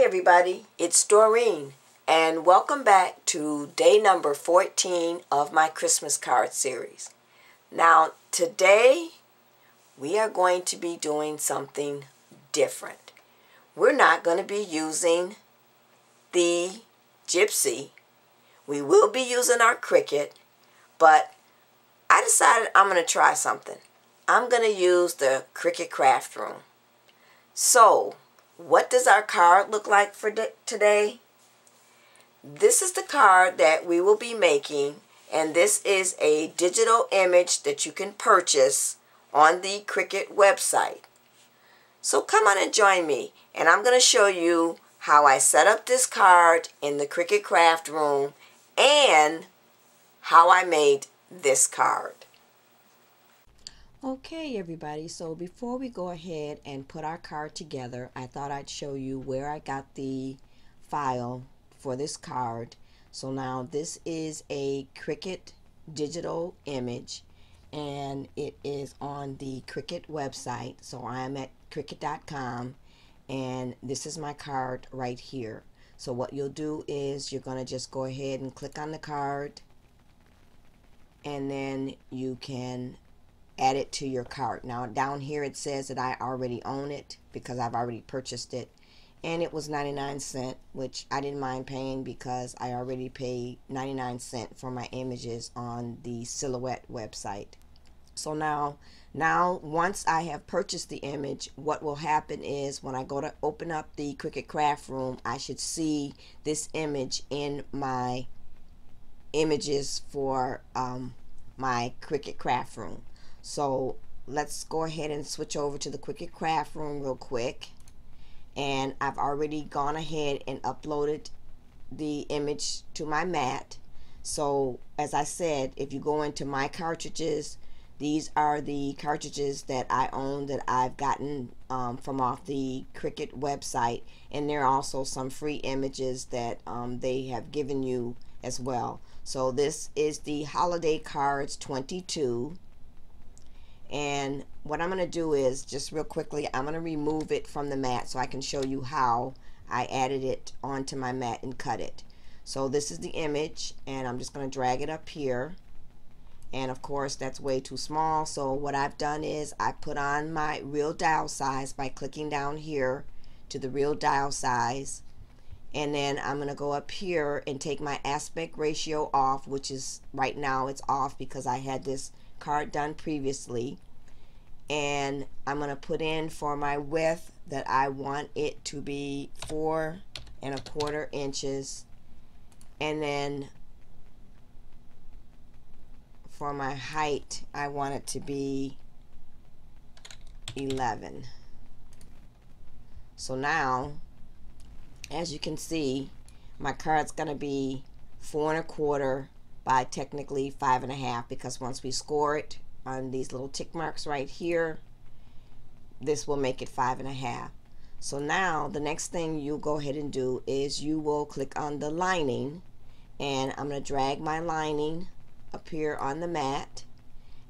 Hi everybody, it's Doreen and welcome back to day number 14 of my Christmas card series. Now today we are going to be doing something different. We're not going to be using the Gypsy. We will be using our Cricut, but I decided I'm going to try something. I'm going to use the Cricut Craft Room. So what does our card look like for today? This is the card that we will be making, and this is a digital image that you can purchase on the Cricut website. So come on and join me, and I'm going to show you how I set up this card in the Cricut Craft Room and how I made this card. Okay everybody, so before we go ahead and put our card together, I thought I'd show you where I got the file for this card. So now this is a Cricut digital image and it is on the Cricut website. So I am at Cricut.com and this is my card right here. So what you'll do is you're going to just go ahead and click on the card and then you can add it to your cart. Now down here it says that I already own it because I've already purchased it, and it was 99¢, which I didn't mind paying because I already paid 99¢ for my images on the Silhouette website. So now once I have purchased the image, what will happen is when I go to open up the Cricut Craft Room, I should see this image in my images for my Cricut Craft Room. So let's go ahead and switch over to the Cricut Craft Room real quick. And I've already gone ahead and uploaded the image to my mat. So as I said, if you go into my cartridges, these are the cartridges that I own that I've gotten from off the Cricut website. And there are also some free images that they have given you as well. So this is the Holiday Cards 22. And what I'm going to do is, just real quickly, I'm going to remove it from the mat so I can show you how I added it onto my mat and cut it. So this is the image, and I'm just going to drag it up here. And of course, that's way too small. So what I've done is I put on my real dial size by clicking down here to the real dial size. And then I'm going to go up here and take my aspect ratio off, which is right now it's off because I had this card done previously, and I'm going to put in for my width that I want it to be 4¼ inches, and then for my height I want it to be 11. So now as you can see, my card's going to be 4¼ by technically 5½, because once we score it on these little tick marks right here, this will make it 5½. So now the next thing you go ahead and do is you will click on the lining, and I'm going to drag my lining up here on the mat,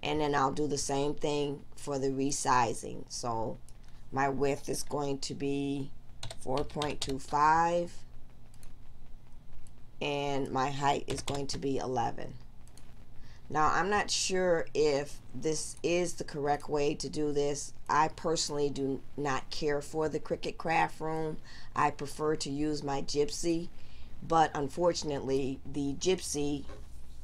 and then I'll do the same thing for the resizing. So my width is going to be 4.25 and my height is going to be 11. Now I'm not sure if this is the correct way to do this. I personally do not care for the Cricut Craft Room. I prefer to use my Gypsy, but unfortunately the Gypsy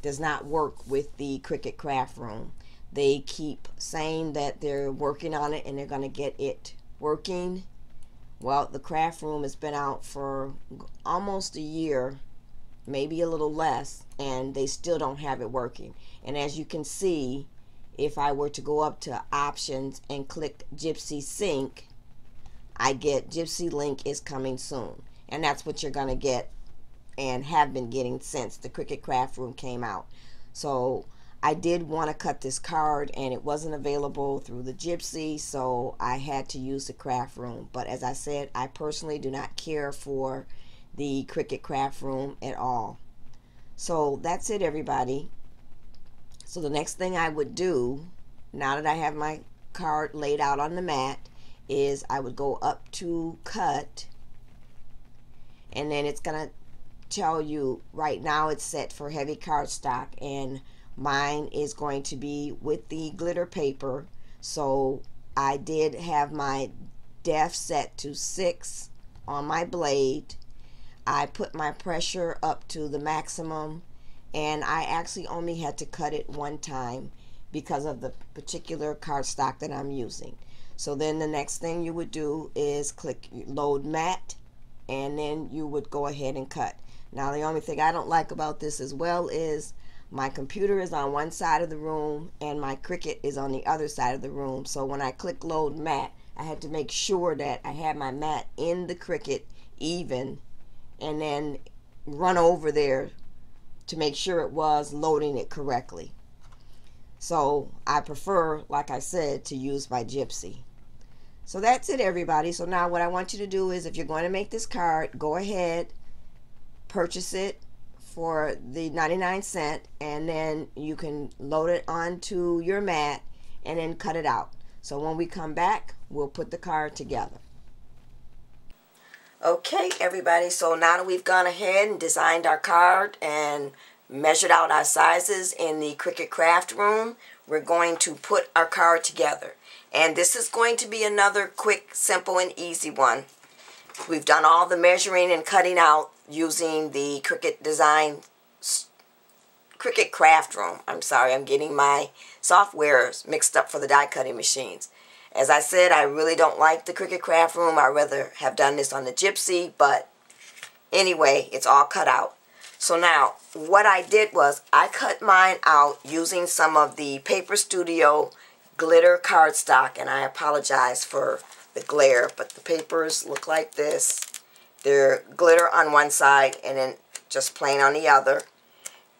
does not work with the Cricut Craft Room. They keep saying that they're working on it and they're going to get it working. Well, the Craft Room has been out for almost a year, maybe a little less, and they still don't have it working. And as you can see, if I were to go up to options and click Gypsy Sync, I get Gypsy Link is coming soon. And that's what you're going to get and have been getting since the Cricut Craft Room came out. So I did want to cut this card and it wasn't available through the Gypsy, so I had to use the Craft Room. But as I said, I personally do not care for the Cricut Craft Room at all. So that's it everybody. So the next thing I would do, now that I have my card laid out on the mat, is I would go up to cut and then it's gonna tell you right now it's set for heavy cardstock, and mine is going to be with the glitter paper. So I did have my depth set to 6 on my blade. I put my pressure up to the maximum, and I actually only had to cut it one time because of the particular cardstock that I'm using. So then the next thing you would do is click load matte, and then you would go ahead and cut. Now the only thing I don't like about this as well is my computer is on one side of the room and my Cricut is on the other side of the room. So when I click load matte, I had to make sure that I had my matte in the Cricut even, and then run over there to make sure it was loading it correctly. So I prefer, like I said, to use my Gypsy. So that's it, everybody. So now what I want you to do is, if you're going to make this card, go ahead, purchase it for the 99¢, and then you can load it onto your mat and then cut it out. So when we come back, we'll put the card together. Okay, everybody, so now that we've gone ahead and designed our card and measured out our sizes in the Cricut Craft Room, we're going to put our card together. And this is going to be another quick, simple, and easy one. We've done all the measuring and cutting out using the Cricut Craft Room. I'm sorry, I'm getting my softwares mixed up for the die cutting machines. As I said, I really don't like the Cricut Craft Room. I'd rather have done this on the Gypsy, but anyway, it's all cut out. So now, what I did was, I cut mine out using some of the Paper Studio glitter cardstock, and I apologize for the glare, but the papers look like this. They're glitter on one side and then just plain on the other.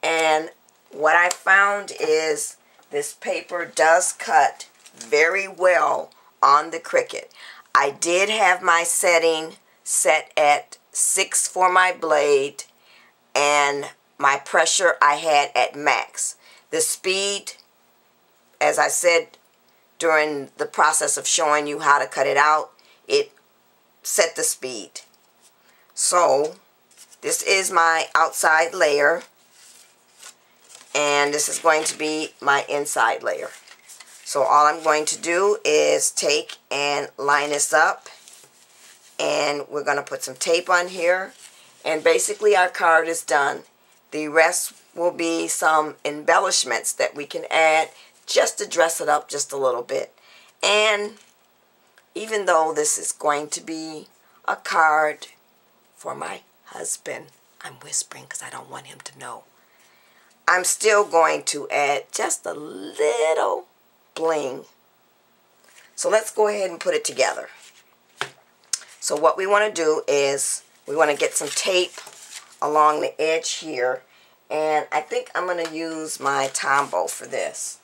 And what I found is this paper does cut very well on the Cricut. I did have my setting set at 6 for my blade, and my pressure I had at max. The speed, as I said during the process of showing you how to cut it out, it set the speed. So this is my outside layer, and this is going to be my inside layer. So all I'm going to do is take and line this up, and we're going to put some tape on here, and basically our card is done. The rest will be some embellishments that we can add just to dress it up just a little bit. And even though this is going to be a card for my husband, I'm whispering because I don't want him to know, I'm still going to add just a little bling. So let's go ahead and put it together. So what we want to do is we want to get some tape along the edge here, and I think I'm going to use my Tombow for this.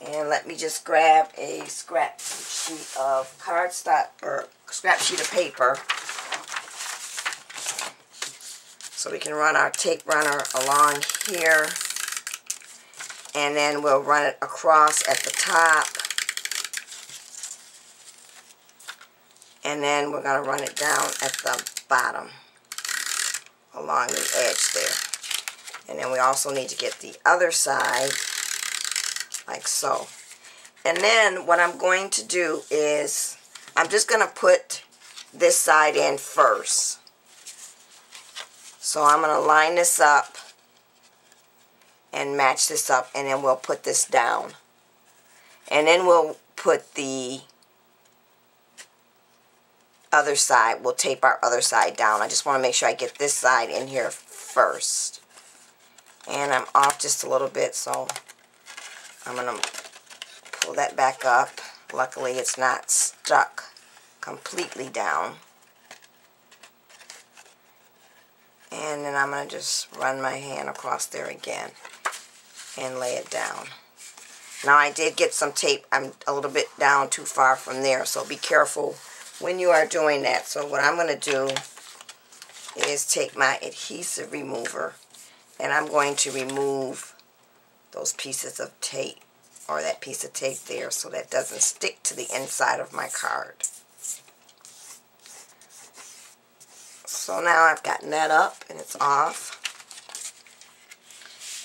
And let me just grab a scrap sheet of cardstock, or scrap sheet of paper, so we can run our tape runner along here, and then we'll run it across at the top, and then we're going to run it down at the bottom along the edge there. And then we also need to get the other side like so. And then what I'm going to do is I'm just going to put this side in first. So I'm going to line this up and match this up, and then we'll put this down. And then we'll put the other side, we'll tape our other side down. I just want to make sure I get this side in here first. And I'm off just a little bit, so I'm going to pull that back up. Luckily it's not stuck completely down. And then I'm going to just run my hand across there again and lay it down. Now I did get some tape. I'm a little bit down too far from there, so be careful when you are doing that. So what I'm going to do is take my adhesive remover, and I'm going to remove those pieces of tape, or that piece of tape there, so that doesn't stick to the inside of my card. So now I've gotten that up and it's off.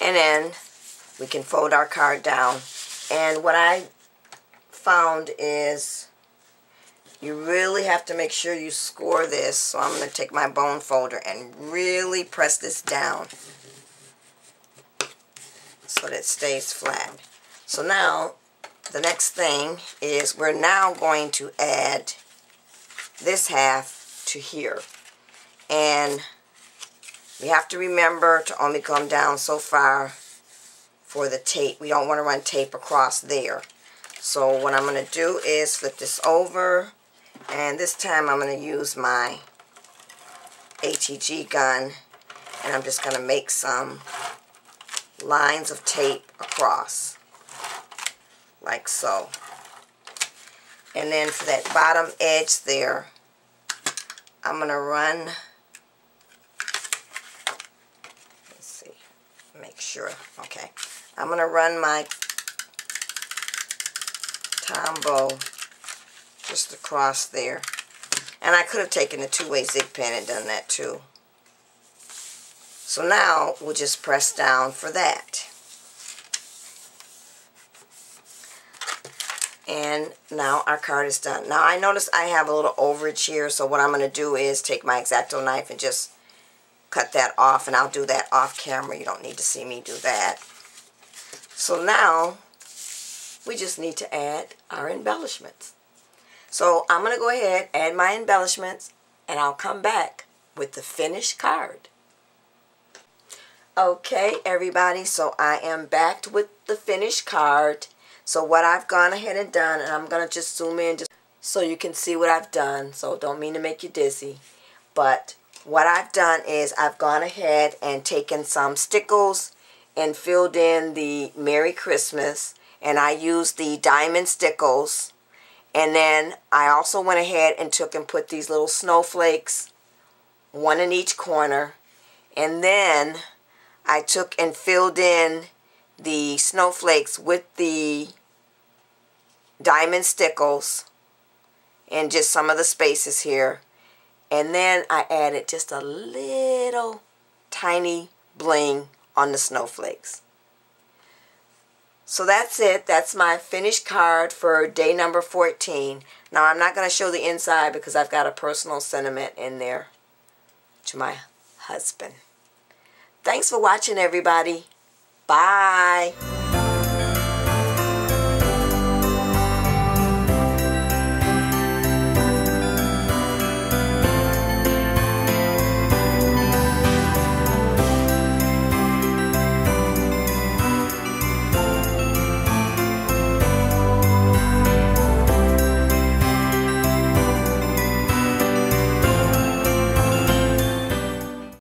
And then we can fold our card down. And what I found is you really have to make sure you score this. So I'm going to take my bone folder and really press this down so that it stays flat. So now the next thing is we're now going to add this half to here. And we have to remember to only come down so far for the tape. We don't want to run tape across there. So what I'm going to do is flip this over, and this time I'm going to use my ATG gun, and I'm just going to make some lines of tape across, like so. And then for that bottom edge there, I'm going to run, let's see, make sure, okay. I'm going to run my Tombow just across there. And I could have taken the two-way zig pen and done that too. So now we'll just press down for that. And now our card is done. Now I notice I have a little overage here, so what I'm going to do is take my X-Acto knife and just cut that off, and I'll do that off camera. You don't need to see me do that. So now we just need to add our embellishments. So I'm going to go ahead, add my embellishments, and I'll come back with the finished card. Okay, everybody, so I am back with the finished card. So what I've gone ahead and done, and I'm going to just zoom in just so you can see what I've done. So don't mean to make you dizzy. But what I've done is I've gone ahead and taken some stickles and filled in the Merry Christmas. And I used the diamond stickles. And then I also went ahead and took and put these little snowflakes, one in each corner. And then I took and filled in the snowflakes with the diamond stickles and just some of the spaces here. And then I added just a little tiny bling on the snowflakes. So that's it. That's my finished card for day number 14. Now I'm not going to show the inside because I've got a personal sentiment in there to my husband. Thanks for watching, everybody. Bye.